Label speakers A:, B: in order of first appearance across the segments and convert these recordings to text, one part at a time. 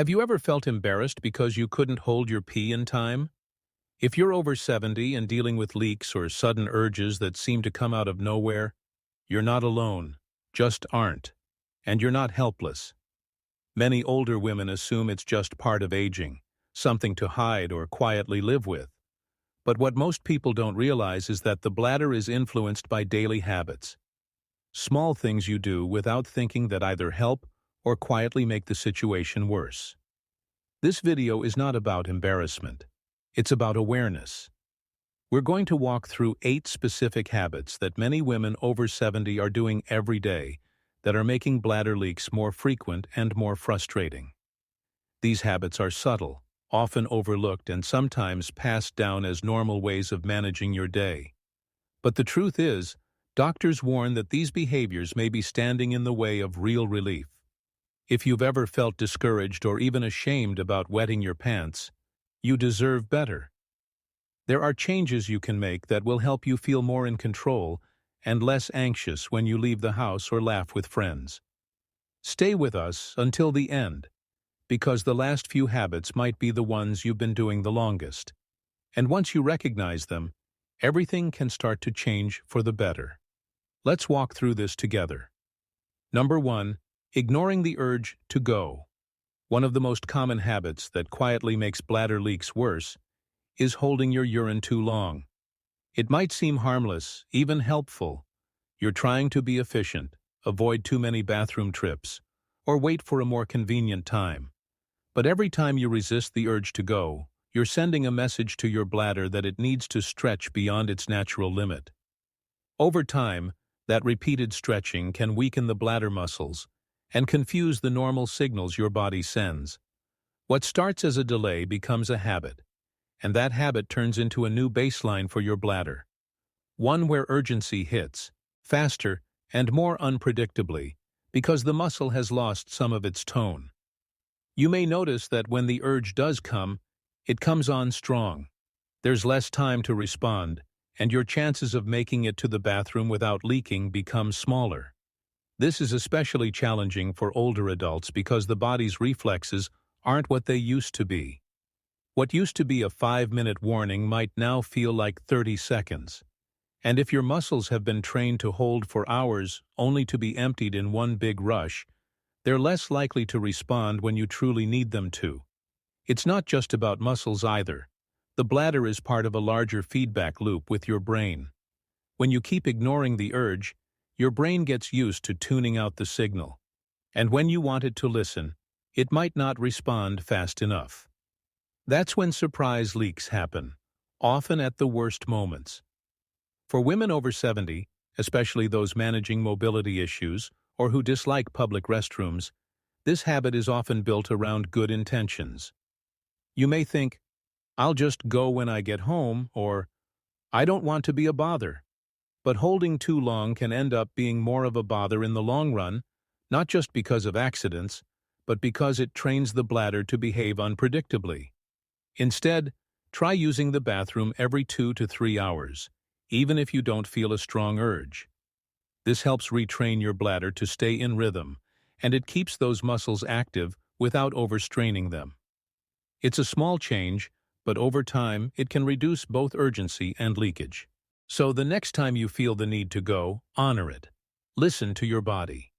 A: Have you ever felt embarrassed because you couldn't hold your pee in time? If you're over 70 and dealing with leaks or sudden urges that seem to come out of nowhere, you're not alone, just aren't, and you're not helpless. Many older women assume it's just part of aging, something to hide or quietly live with. But what most people don't realize is that the bladder is influenced by daily habits. Small things you do without thinking that either help or quietly make the situation worse. This video is not about embarrassment. It's about awareness. We're going to walk through 8 specific habits that many women over 70 are doing every day that are making bladder leaks more frequent and more frustrating. These habits are subtle, often overlooked, and sometimes passed down as normal ways of managing your day. But the truth is, doctors warn that these behaviors may be standing in the way of real relief. If you've ever felt discouraged or even ashamed about wetting your pants, you deserve better. There are changes you can make that will help you feel more in control and less anxious when you leave the house or laugh with friends. Stay with us until the end, because the last few habits might be the ones you've been doing the longest. And once you recognize them, everything can start to change for the better. Let's walk through this together. Number 1. Ignoring the urge to go. One of the most common habits that quietly makes bladder leaks worse is holding your urine too long. It might seem harmless, even helpful. You're trying to be efficient, avoid too many bathroom trips, or wait for a more convenient time. But every time you resist the urge to go, you're sending a message to your bladder that it needs to stretch beyond its natural limit. Over time, that repeated stretching can weaken the bladder muscles and confuse the normal signals your body sends. What starts as a delay becomes a habit, and that habit turns into a new baseline for your bladder. One where urgency hits, faster and more unpredictably, because the muscle has lost some of its tone. You may notice that when the urge does come, it comes on strong. There's less time to respond, and your chances of making it to the bathroom without leaking become smaller. This is especially challenging for older adults because the body's reflexes aren't what they used to be. What used to be a 5-minute warning might now feel like 30 seconds. And if your muscles have been trained to hold for hours only to be emptied in one big rush, they're less likely to respond when you truly need them to. It's not just about muscles either. The bladder is part of a larger feedback loop with your brain. When you keep ignoring the urge, your brain gets used to tuning out the signal. And when you want it to listen, it might not respond fast enough. That's when surprise leaks happen, often at the worst moments. For women over 70, especially those managing mobility issues or who dislike public restrooms, this habit is often built around good intentions. You may think, "I'll just go when I get home," or "I don't want to be a bother." But holding too long can end up being more of a bother in the long run, not just because of accidents, but because it trains the bladder to behave unpredictably. Instead, try using the bathroom every 2 to 3 hours, even if you don't feel a strong urge. This helps retrain your bladder to stay in rhythm, and it keeps those muscles active without overstraining them. It's a small change, but over time it can reduce both urgency and leakage. So the next time you feel the need to go, honor it. Listen to your body.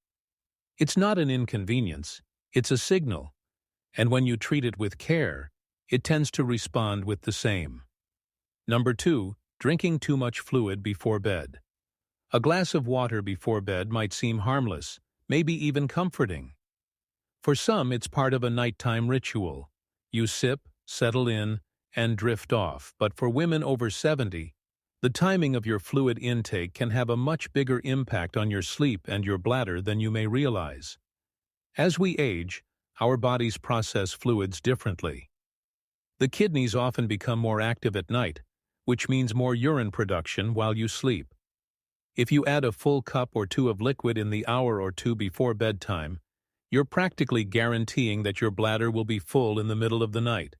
A: It's not an inconvenience, it's a signal. And when you treat it with care, it tends to respond with the same. Number 2, drinking too much fluid before bed. A glass of water before bed might seem harmless, maybe even comforting. For some, it's part of a nighttime ritual. You sip, settle in, and drift off. But for women over 70, the timing of your fluid intake can have a much bigger impact on your sleep and your bladder than you may realize. As we age, our bodies process fluids differently. The kidneys often become more active at night, which means more urine production while you sleep. If you add a full cup or 2 of liquid in the hour or 2 before bedtime, you're practically guaranteeing that your bladder will be full in the middle of the night.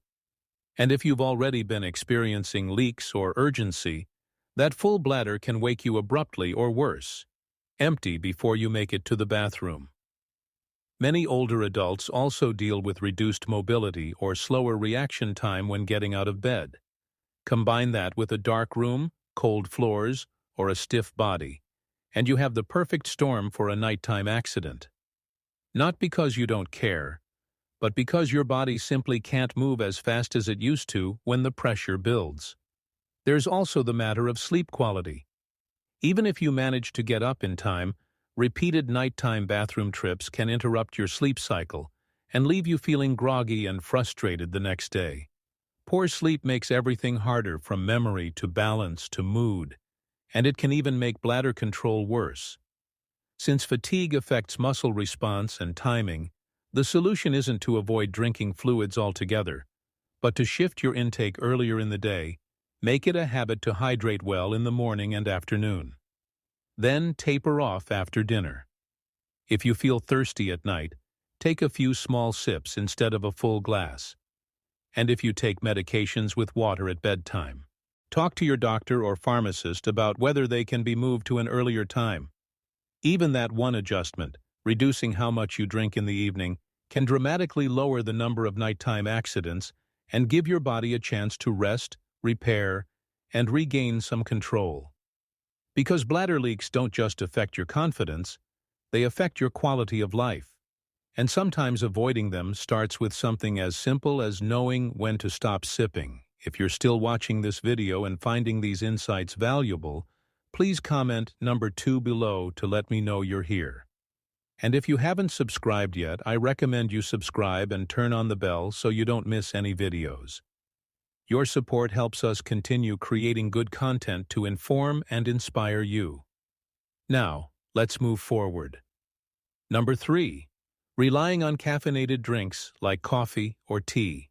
A: And if you've already been experiencing leaks or urgency, that full bladder can wake you abruptly or worse, empty before you make it to the bathroom. Many older adults also deal with reduced mobility or slower reaction time when getting out of bed. Combine that with a dark room, cold floors, or a stiff body, and you have the perfect storm for a nighttime accident. Not because you don't care, but because your body simply can't move as fast as it used to when the pressure builds. There's also the matter of sleep quality. Even if you manage to get up in time, repeated nighttime bathroom trips can interrupt your sleep cycle and leave you feeling groggy and frustrated the next day. Poor sleep makes everything harder, from memory to balance to mood, and it can even make bladder control worse. Since fatigue affects muscle response and timing, the solution isn't to avoid drinking fluids altogether, but to shift your intake earlier in the day. Make it a habit to hydrate well in the morning and afternoon. Then taper off after dinner. If you feel thirsty at night, take a few small sips instead of a full glass. And if you take medications with water at bedtime, talk to your doctor or pharmacist about whether they can be moved to an earlier time. Even that one adjustment, reducing how much you drink in the evening, can dramatically lower the number of nighttime accidents and give your body a chance to rest, repair, and regain some control. Because bladder leaks don't just affect your confidence, they affect your quality of life. And sometimes avoiding them starts with something as simple as knowing when to stop sipping. If you're still watching this video and finding these insights valuable, please comment number 2 below to let me know you're here. And if you haven't subscribed yet, I recommend you subscribe and turn on the bell so you don't miss any videos. Your support helps us continue creating good content to inform and inspire you. Now, let's move forward. Number 3. Relying on caffeinated drinks like coffee or tea.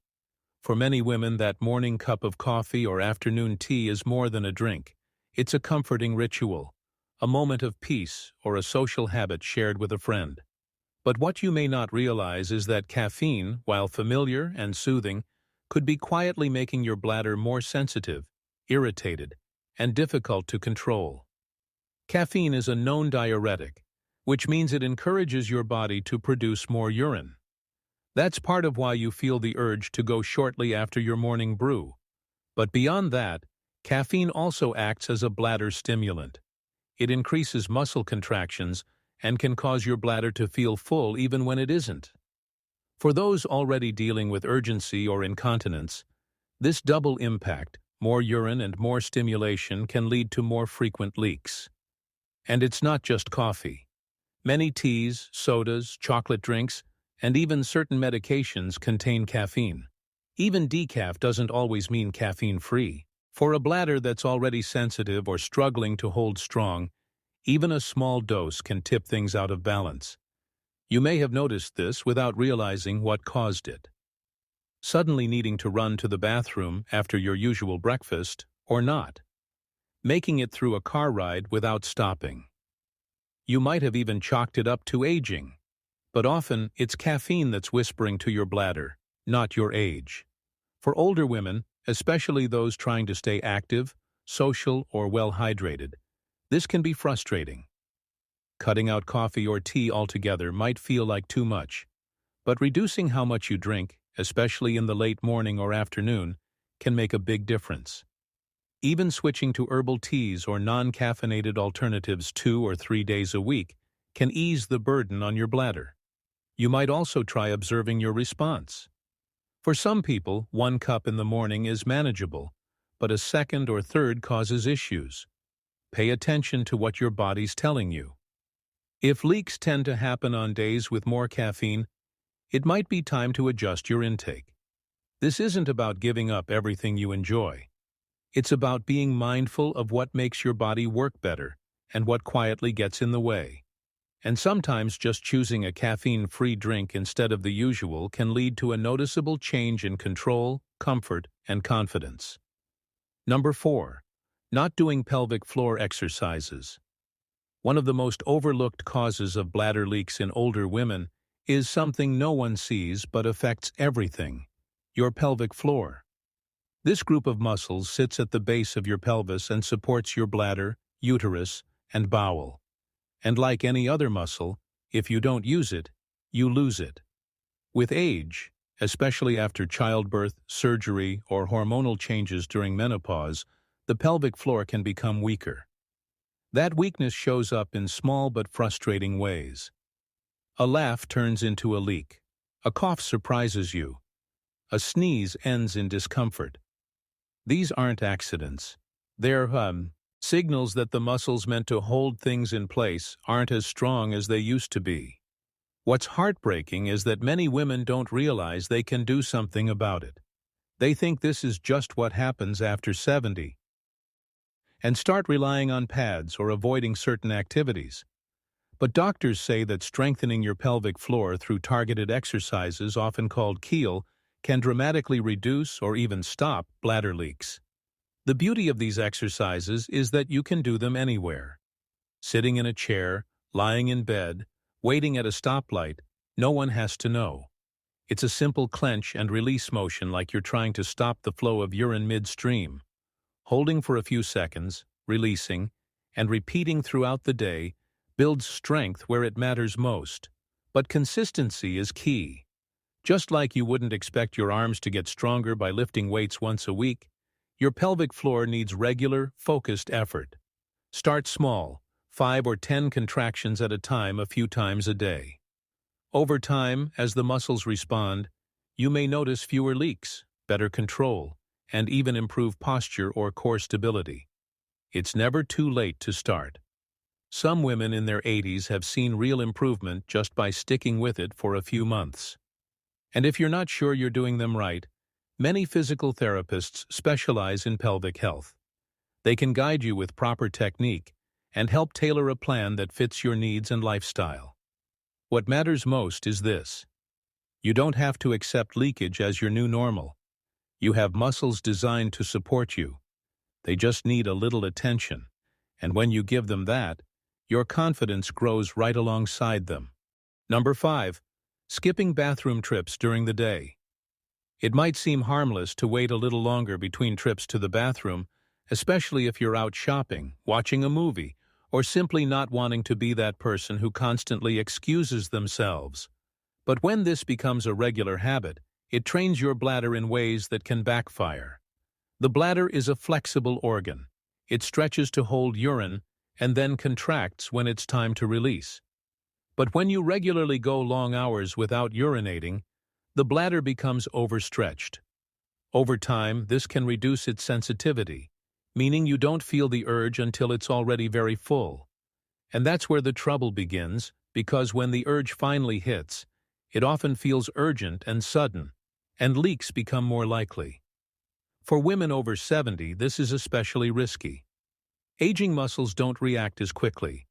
A: For many women, that morning cup of coffee or afternoon tea is more than a drink. It's a comforting ritual, a moment of peace, or a social habit shared with a friend. But what you may not realize is that caffeine, while familiar and soothing, could be quietly making your bladder more sensitive, irritated, and difficult to control. Caffeine is a known diuretic, which means it encourages your body to produce more urine. That's part of why you feel the urge to go shortly after your morning brew. But beyond that, caffeine also acts as a bladder stimulant. It increases muscle contractions and can cause your bladder to feel full even when it isn't. For those already dealing with urgency or incontinence, this double impact, more urine and more stimulation, can lead to more frequent leaks. And it's not just coffee. Many teas, sodas, chocolate drinks, and even certain medications contain caffeine. Even decaf doesn't always mean caffeine-free. For a bladder that's already sensitive or struggling to hold strong, even a small dose can tip things out of balance. You may have noticed this without realizing what caused it. Suddenly needing to run to the bathroom after your usual breakfast, or not. Making it through a car ride without stopping. You might have even chalked it up to aging. But often, it's caffeine that's whispering to your bladder, not your age. For older women, especially those trying to stay active, social, or well-hydrated, this can be frustrating. Cutting out coffee or tea altogether might feel like too much, but reducing how much you drink, especially in the late morning or afternoon, can make a big difference. Even switching to herbal teas or non-caffeinated alternatives 2 or 3 days a week can ease the burden on your bladder. You might also try observing your response. For some people, 1 cup in the morning is manageable, but a second or third causes issues. Pay attention to what your body's telling you. If leaks tend to happen on days with more caffeine, it might be time to adjust your intake. This isn't about giving up everything you enjoy. It's about being mindful of what makes your body work better and what quietly gets in the way. And sometimes just choosing a caffeine-free drink instead of the usual can lead to a noticeable change in control, comfort, and confidence. Number 4. Not doing pelvic floor exercises. One of the most overlooked causes of bladder leaks in older women is something no one sees but affects everything: your pelvic floor. This group of muscles sits at the base of your pelvis and supports your bladder, uterus, and bowel. And like any other muscle, if you don't use it, you lose it. With age, especially after childbirth, surgery, or hormonal changes during menopause, the pelvic floor can become weaker. That weakness shows up in small but frustrating ways. A laugh turns into a leak. A cough surprises you. A sneeze ends in discomfort. These aren't accidents. They're signals that the muscles meant to hold things in place aren't as strong as they used to be. What's heartbreaking is that many women don't realize they can do something about it. They think this is just what happens after 70 and start relying on pads or avoiding certain activities. But doctors say that strengthening your pelvic floor through targeted exercises, often called Kegel, can dramatically reduce or even stop bladder leaks. The beauty of these exercises is that you can do them anywhere. Sitting in a chair, lying in bed, waiting at a stoplight, no one has to know. It's a simple clench and release motion like you're trying to stop the flow of urine midstream. Holding for a few seconds, releasing, and repeating throughout the day builds strength where it matters most. But consistency is key. Just like you wouldn't expect your arms to get stronger by lifting weights once a week, your pelvic floor needs regular, focused effort. Start small, 5 or 10 contractions at a time a few times a day. Over time, as the muscles respond, you may notice fewer leaks, better control, and even improve posture or core stability. It's never too late to start. Some women in their 80s have seen real improvement just by sticking with it for a few months. And if you're not sure you're doing them right, many physical therapists specialize in pelvic health. They can guide you with proper technique and help tailor a plan that fits your needs and lifestyle. What matters most is this: you don't have to accept leakage as your new normal. You have muscles designed to support you. They just need a little attention, and when you give them that, your confidence grows right alongside them. Number 5. Skipping bathroom trips during the day. It might seem harmless to wait a little longer between trips to the bathroom, especially if you're out shopping, watching a movie, or simply not wanting to be that person who constantly excuses themselves. But when this becomes a regular habit, it trains your bladder in ways that can backfire. The bladder is a flexible organ. It stretches to hold urine and then contracts when it's time to release. But when you regularly go long hours without urinating, the bladder becomes overstretched. Over time, this can reduce its sensitivity, meaning you don't feel the urge until it's already very full. And that's where the trouble begins, because when the urge finally hits, it often feels urgent and sudden, and leaks become more likely. For women over 70, this is especially risky. Aging muscles don't react as quickly,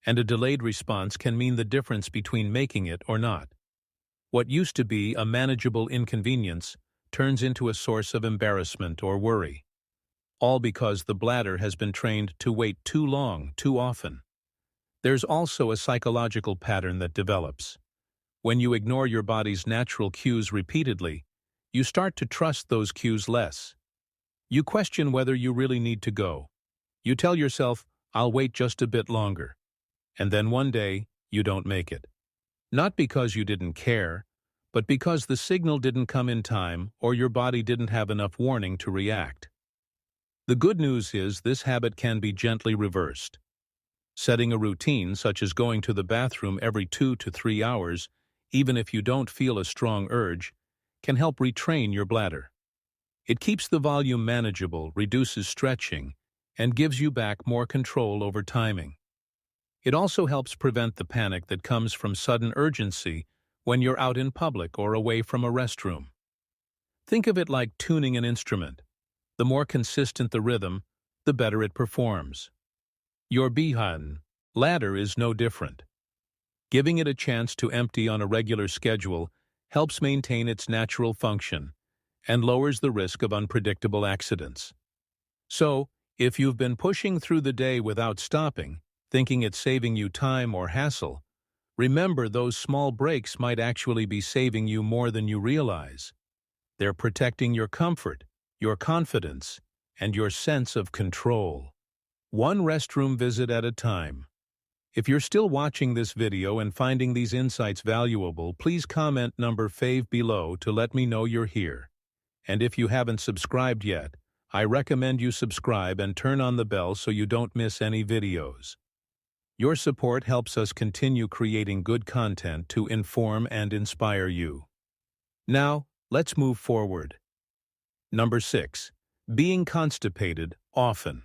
A: and a delayed response can mean the difference between making it or not. What used to be a manageable inconvenience turns into a source of embarrassment or worry, all because the bladder has been trained to wait too long, too often. There's also a psychological pattern that develops. When you ignore your body's natural cues repeatedly, you start to trust those cues less. You question whether you really need to go. You tell yourself, "I'll wait just a bit longer." And then one day, you don't make it. Not because you didn't care, but because the signal didn't come in time or your body didn't have enough warning to react. The good news is this habit can be gently reversed. Setting a routine, such as going to the bathroom every 2 to 3 hours, even if you don't feel a strong urge, can help retrain your bladder. It keeps the volume manageable, reduces stretching, and gives you back more control over timing. It also helps prevent the panic that comes from sudden urgency when you're out in public or away from a restroom. Think of it like tuning an instrument. The more consistent the rhythm, the better it performs. Your bladder is no different. Giving it a chance to empty on a regular schedule helps maintain its natural function and lowers the risk of unpredictable accidents. So, if you've been pushing through the day without stopping, thinking it's saving you time or hassle, remember those small breaks might actually be saving you more than you realize. They're protecting your comfort, your confidence, and your sense of control. One restroom visit at a time. If you're still watching this video and finding these insights valuable, please comment number 5 below to let me know you're here. And if you haven't subscribed yet, I recommend you subscribe and turn on the bell so you don't miss any videos. Your support helps us continue creating good content to inform and inspire you. Now, let's move forward. Number 6. Being constipated often.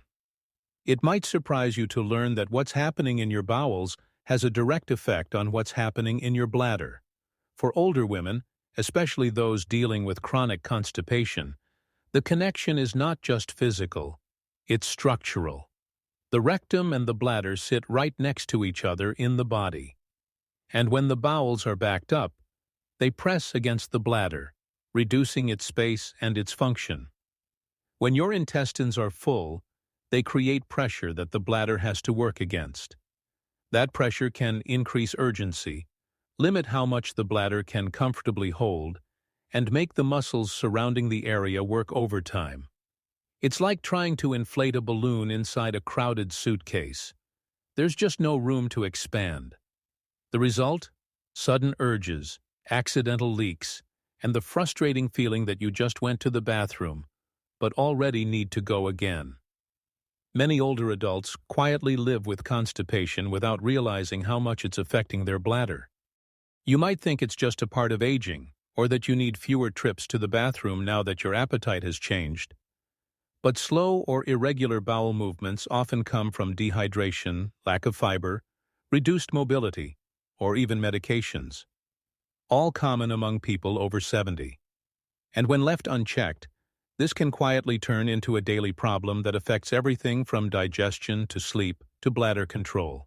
A: It might surprise you to learn that what's happening in your bowels has a direct effect on what's happening in your bladder. For older women, especially those dealing with chronic constipation, the connection is not just physical, it's structural. The rectum and the bladder sit right next to each other in the body. And when the bowels are backed up, they press against the bladder, reducing its space and its function. When your intestines are full, they create pressure that the bladder has to work against. That pressure can increase urgency, limit how much the bladder can comfortably hold, and make the muscles surrounding the area work overtime. It's like trying to inflate a balloon inside a crowded suitcase. There's just no room to expand. The result? Sudden urges, accidental leaks, and the frustrating feeling that you just went to the bathroom, but already need to go again. Many older adults quietly live with constipation without realizing how much it's affecting their bladder. You might think it's just a part of aging, or that you need fewer trips to the bathroom now that your appetite has changed. But slow or irregular bowel movements often come from dehydration, lack of fiber, reduced mobility, or even medications. All common among people over 70. And when left unchecked, this can quietly turn into a daily problem that affects everything from digestion to sleep to bladder control.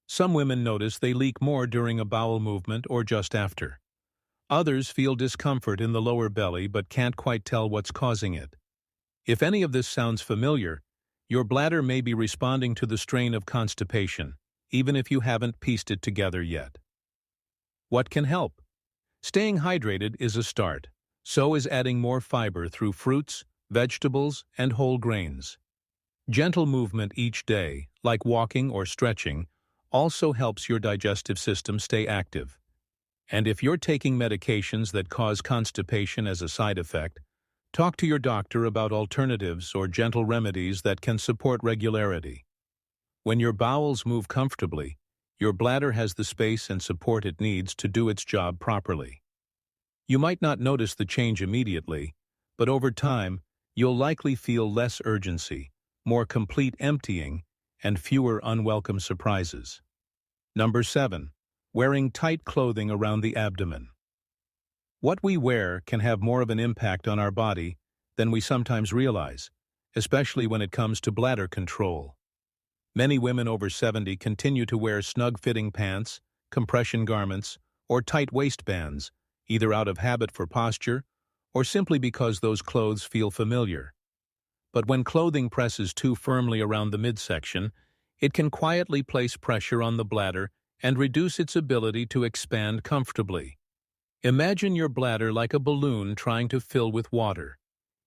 A: Some women notice they leak more during a bowel movement or just after. Others feel discomfort in the lower belly but can't quite tell what's causing it. If any of this sounds familiar, your bladder may be responding to the strain of constipation, even if you haven't pieced it together yet. What can help? Staying hydrated is a start. So is adding more fiber through fruits, vegetables, and whole grains. Gentle movement each day, like walking or stretching, also helps your digestive system stay active. And if you're taking medications that cause constipation as a side effect, talk to your doctor about alternatives or gentle remedies that can support regularity. When your bowels move comfortably, your bladder has the space and support it needs to do its job properly. You might not notice the change immediately, but over time, you'll likely feel less urgency, more complete emptying, and fewer unwelcome surprises. Number 7. Wearing tight clothing around the abdomen. What we wear can have more of an impact on our body than we sometimes realize, especially when it comes to bladder control. Many women over 70 continue to wear snug-fitting pants, compression garments, or tight waistbands, either out of habit for posture or simply because those clothes feel familiar. But when clothing presses too firmly around the midsection, it can quietly place pressure on the bladder and reduce its ability to expand comfortably. Imagine your bladder like a balloon trying to fill with water.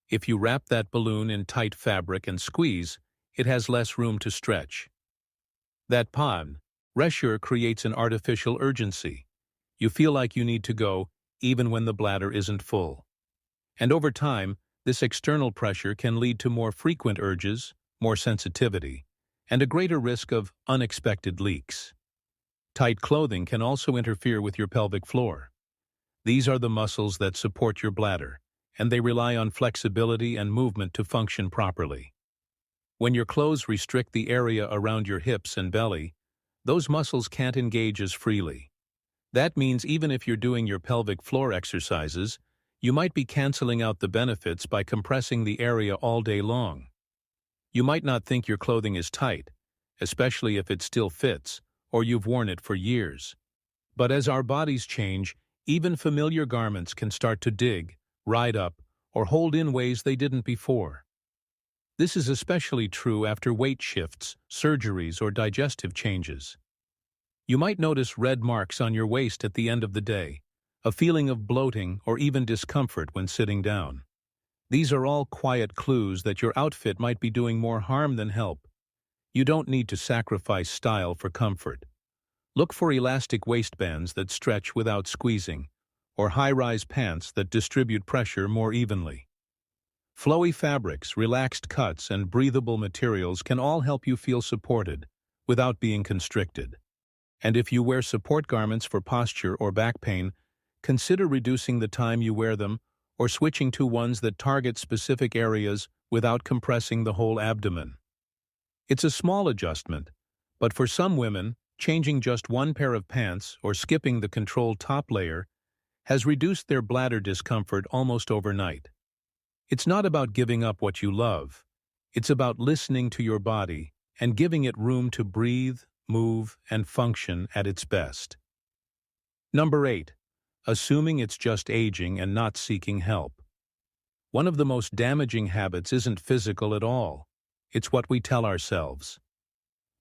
A: If you wrap that balloon in tight fabric and squeeze, it has less room to stretch. That pressure creates an artificial urgency. You feel like you need to go, even when the bladder isn't full. And over time, this external pressure can lead to more frequent urges, more sensitivity, and a greater risk of unexpected leaks. Tight clothing can also interfere with your pelvic floor. These are the muscles that support your bladder, and they rely on flexibility and movement to function properly. When your clothes restrict the area around your hips and belly, those muscles can't engage as freely. That means even if you're doing your pelvic floor exercises, you might be canceling out the benefits by compressing the area all day long. You might not think your clothing is tight, especially if it still fits, or you've worn it for years. But as our bodies change, even familiar garments can start to dig, ride up, or hold in ways they didn't before. This is especially true after weight shifts, surgeries, or digestive changes. You might notice red marks on your waist at the end of the day, a feeling of bloating or even discomfort when sitting down. These are all quiet clues that your outfit might be doing more harm than help. You don't need to sacrifice style for comfort. Look for elastic waistbands that stretch without squeezing, or high-rise pants that distribute pressure more evenly. Flowy fabrics, relaxed cuts, and breathable materials can all help you feel supported without being constricted. And if you wear support garments for posture or back pain, consider reducing the time you wear them or switching to ones that target specific areas without compressing the whole abdomen. It's a small adjustment, but for some women, changing just one pair of pants or skipping the controlled top layer has reduced their bladder discomfort almost overnight. It's not about giving up what you love. It's about listening to your body and giving it room to breathe, move, and function at its best. Number 8. Assuming it's just aging and not seeking help. One of the most damaging habits isn't physical at all. It's what we tell ourselves.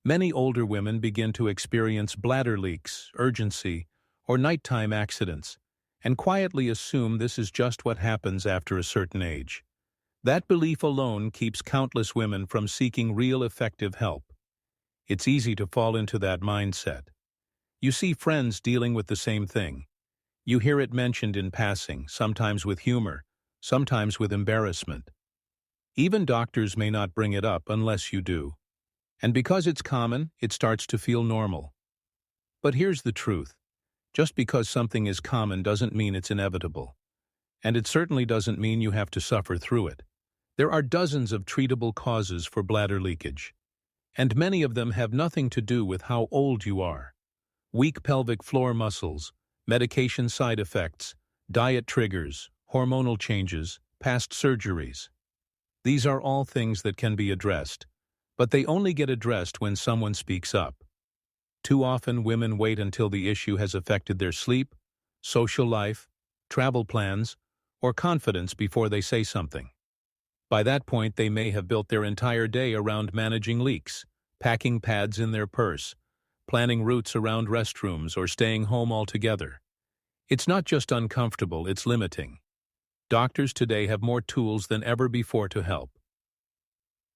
A: Many older women begin to experience bladder leaks, urgency, or nighttime accidents, and quietly assume this is just what happens after a certain age. That belief alone keeps countless women from seeking real effective help. It's easy to fall into that mindset. You see friends dealing with the same thing. You hear it mentioned in passing, sometimes with humor, sometimes with embarrassment. Even doctors may not bring it up unless you do. And because it's common, it starts to feel normal. But here's the truth. Just because something is common doesn't mean it's inevitable. And it certainly doesn't mean you have to suffer through it. There are dozens of treatable causes for bladder leakage, and many of them have nothing to do with how old you are. Weak pelvic floor muscles, medication side effects, diet triggers, hormonal changes, past surgeries. These are all things that can be addressed, but they only get addressed when someone speaks up. Too often, women wait until the issue has affected their sleep, social life, travel plans, or confidence before they say something. By that point, they may have built their entire day around managing leaks, packing pads in their purse, planning routes around restrooms, or staying home altogether. It's not just uncomfortable, it's limiting. Doctors today have more tools than ever before to help.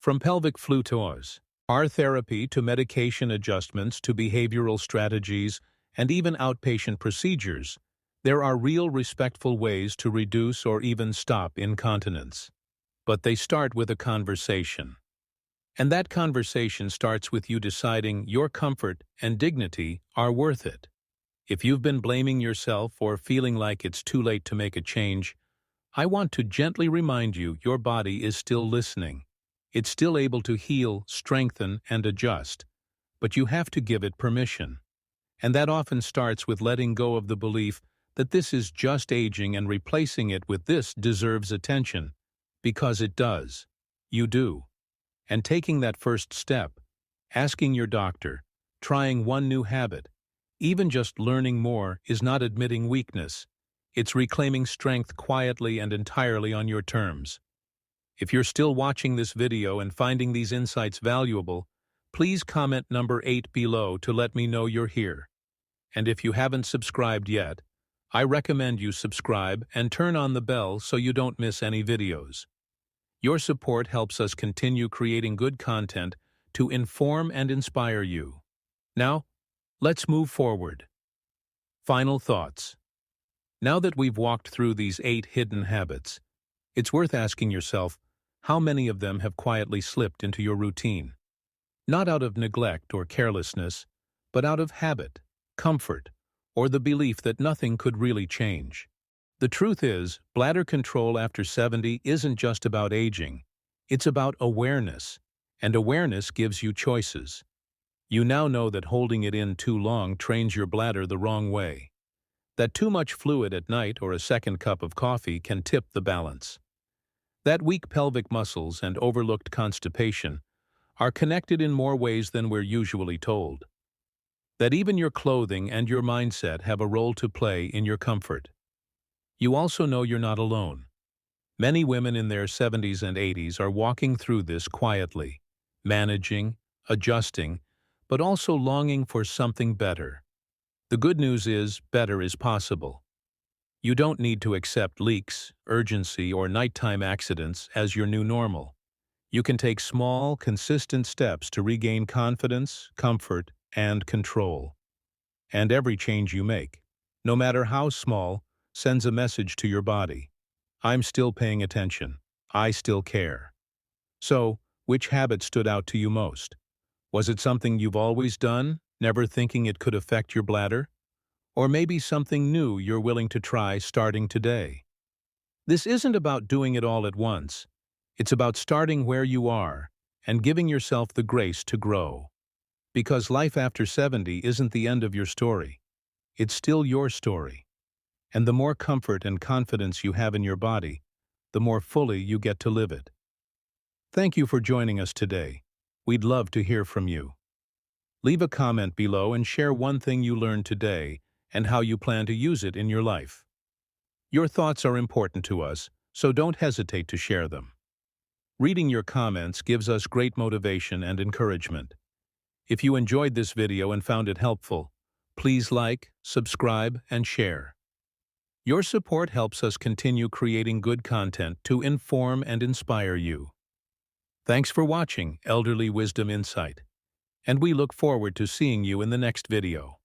A: From pelvic floors, our therapy to medication adjustments to behavioral strategies and even outpatient procedures, there are real respectful ways to reduce or even stop incontinence. But they start with a conversation. And that conversation starts with you deciding your comfort and dignity are worth it. If you've been blaming yourself or feeling like it's too late to make a change, I want to gently remind you your body is still listening. It's still able to heal, strengthen, and adjust, but you have to give it permission. And that often starts with letting go of the belief that this is just aging and replacing it with this deserves attention, because it does. You do. And taking that first step, asking your doctor, trying one new habit, even just learning more is not admitting weakness. It's reclaiming strength quietly and entirely on your terms. If you're still watching this video and finding these insights valuable, please comment number 8 below to let me know you're here. And if you haven't subscribed yet, I recommend you subscribe and turn on the bell so you don't miss any videos. Your support helps us continue creating good content to inform and inspire you. Now, let's move forward. Final thoughts. Now that we've walked through these 8 hidden habits, it's worth asking yourself how many of them have quietly slipped into your routine. Not out of neglect or carelessness, but out of habit, comfort, or the belief that nothing could really change. The truth is, bladder control after 70 isn't just about aging. It's about awareness, and awareness gives you choices. You now know that holding it in too long trains your bladder the wrong way. That too much fluid at night or a second cup of coffee can tip the balance. That weak pelvic muscles and overlooked constipation are connected in more ways than we're usually told. That even your clothing and your mindset have a role to play in your comfort. You also know you're not alone. Many women in their 70s and 80s are walking through this quietly, managing, adjusting, but also longing for something better. The good news is, better is possible. You don't need to accept leaks, urgency, or nighttime accidents as your new normal. You can take small, consistent steps to regain confidence, comfort, and control. And every change you make, no matter how small, sends a message to your body. I'm still paying attention. I still care. So, which habit stood out to you most? Was it something you've always done, never thinking it could affect your bladder? Or maybe something new you're willing to try starting today? This isn't about doing it all at once. It's about starting where you are and giving yourself the grace to grow. Because life after 70 isn't the end of your story. It's still your story. And the more comfort and confidence you have in your body, the more fully you get to live it. Thank you for joining us today. We'd love to hear from you. Leave a comment below and share one thing you learned today and how you plan to use it in your life. Your thoughts are important to us, so don't hesitate to share them. Reading your comments gives us great motivation and encouragement. If you enjoyed this video and found it helpful, please like, subscribe, and share. Your support helps us continue creating good content to inform and inspire you. Thanks for watching Elderly Wisdom Insight, and we look forward to seeing you in the next video.